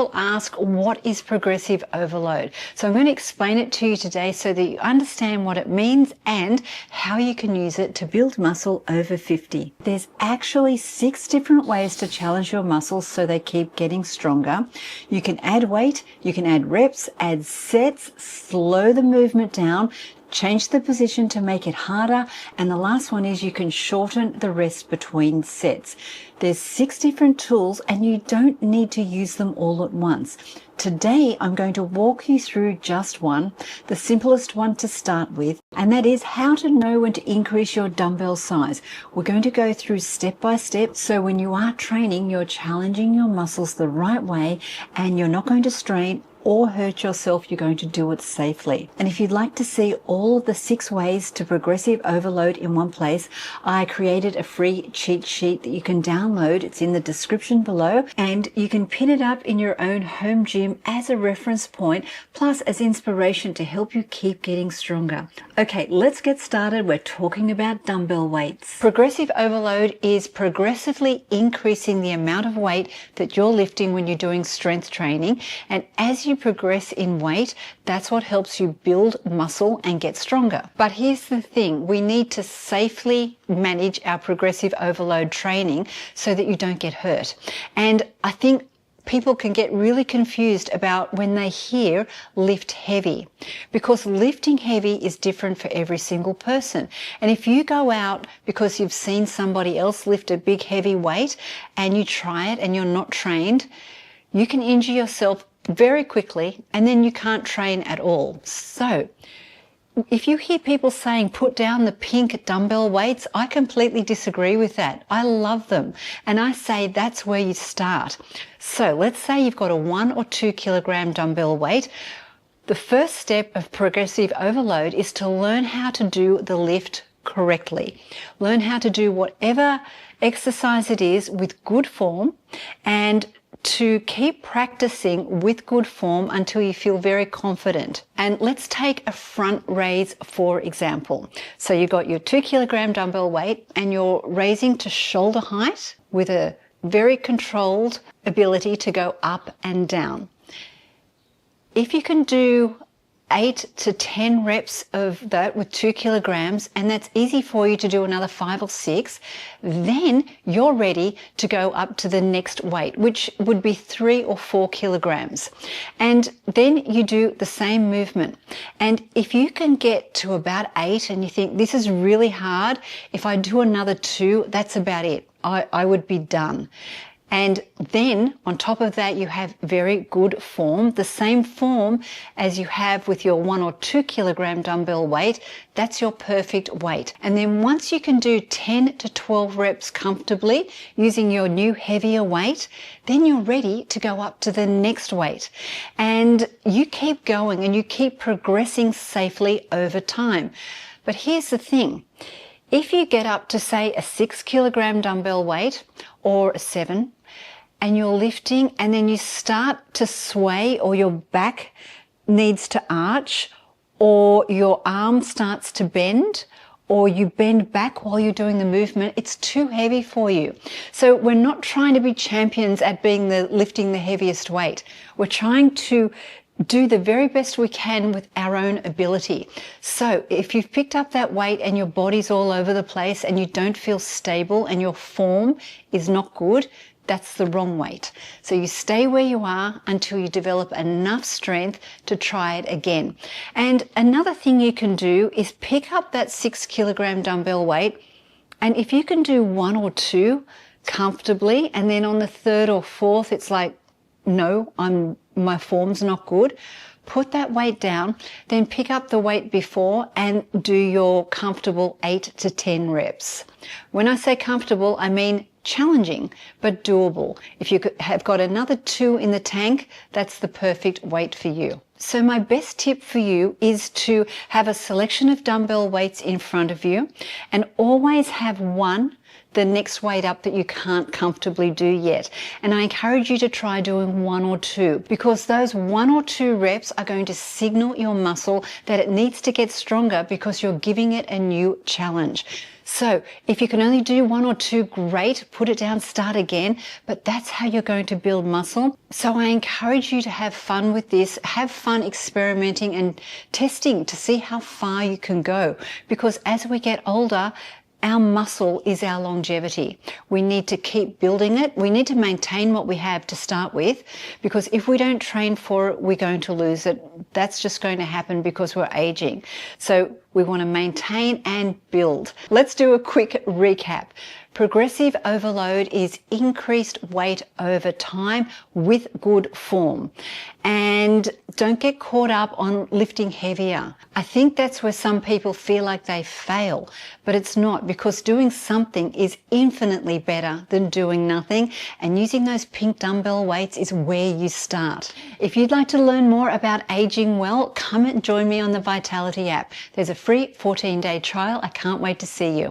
People ask, what is progressive overload? So I'm going to explain it to you today so that you understand what it means and how you can use it to build muscle over 50. There's actually 6 different ways to challenge your muscles so they keep getting stronger. You can add weight, you can add reps, add sets, slow the movement down, change the position to make it harder, and the last one is you can shorten the rest between sets. There's 6 different tools and you don't need to use them all at once. Today I'm going to walk you through just one, the simplest one to start with, and that is how to know when to increase your dumbbell size. We're going to go through step by step, so when you are training, you're challenging your muscles the right way and you're not going to strain or hurt yourself. You're going to do it safely. And if you'd like to see all of the 6 ways to progressive overload in one place, I created a free cheat sheet that you can download. It's in the description below, and you can pin it up in your own home gym as a reference point, plus as inspiration to help you keep getting stronger. Okay, let's get started. We're talking about dumbbell weights. Progressive overload is progressively increasing the amount of weight that you're lifting when you're doing strength training, and as you progress in weight, that's what helps you build muscle and get stronger. But here's the thing, we need to safely manage our progressive overload training so that you don't get hurt. And I think people can get really confused about when they hear lift heavy, because lifting heavy is different for every single person. And if you go out because you've seen somebody else lift a big heavy weight and you try it and you're not trained, you can injure yourself very quickly and then you can't train at all. So if you hear people saying put down the pink dumbbell weights, I completely disagree with that. I love them, and I say that's where you start. So let's say you've got a 1 or 2 kilogram dumbbell weight. The first step of progressive overload is to learn how to do the lift correctly. Learn how to do whatever exercise it is with good form, and to keep practicing with good form until you feel very confident. And let's take a front raise for example. So you've got your 2 kilogram dumbbell weight and you're raising to shoulder height with a very controlled ability to go up and down. If you can do 8 to 10 reps of that with 2 kilograms, and that's easy for you to do another 5 or 6, then you're ready to go up to the next weight, which would be 3 or 4 kilograms. And then you do the same movement. And if you can get to about 8 and you think this is really hard, if I do another 2, that's about it. I would be done. And then on top of that, you have very good form, the same form as you have with your 1 or 2 kilogram dumbbell weight. That's your perfect weight. And then once you can do 10 to 12 reps comfortably using your new heavier weight, then you're ready to go up to the next weight. And you keep going and you keep progressing safely over time. But here's the thing. If you get up to, say, a 6 kilogram dumbbell weight or a 7, and you're lifting and then you start to sway, or your back needs to arch, or your arm starts to bend, or you bend back while you're doing the movement, it's too heavy for you. So we're not trying to be champions at lifting the heaviest weight. We're trying to do the very best we can with our own ability. So if you've picked up that weight and your body's all over the place and you don't feel stable and your form is not good, that's the wrong weight. So you stay where you are until you develop enough strength to try it again. And another thing you can do is pick up that 6 kilogram dumbbell weight, and if you can do 1 or 2 comfortably, and then on the 3rd or 4th it's like, no, my form's not good, put that weight down, then pick up the weight before and do your comfortable 8 to 10 reps. When I say comfortable, I mean challenging but doable. If you have got another 2 in the tank, that's the perfect weight for you. So my best tip for you is to have a selection of dumbbell weights in front of you, and always have one the next weight up that you can't comfortably do yet. And I encourage you to try doing 1 or 2, because those 1 or 2 reps are going to signal your muscle that it needs to get stronger because you're giving it a new challenge. So if you can only do 1 or 2, great, put it down, start again, but that's how you're going to build muscle. So I encourage you to have fun with this, have fun experimenting and testing to see how far you can go, because as we get older, our muscle is our longevity. We need to keep building it. We need to maintain what we have to start with, because if we don't train for it, we're going to lose it. That's just going to happen because we're aging. So we want to maintain and build. Let's do a quick recap. Progressive overload is increased weight over time with good form. And don't get caught up on lifting heavier. I think that's where some people feel like they fail, but it's not, because doing something is infinitely better than doing nothing, and using those pink dumbbell weights is where you start. If you'd like to learn more about aging well, come and join me on the Vitality app. There's a free 14-day trial. I can't wait to see you.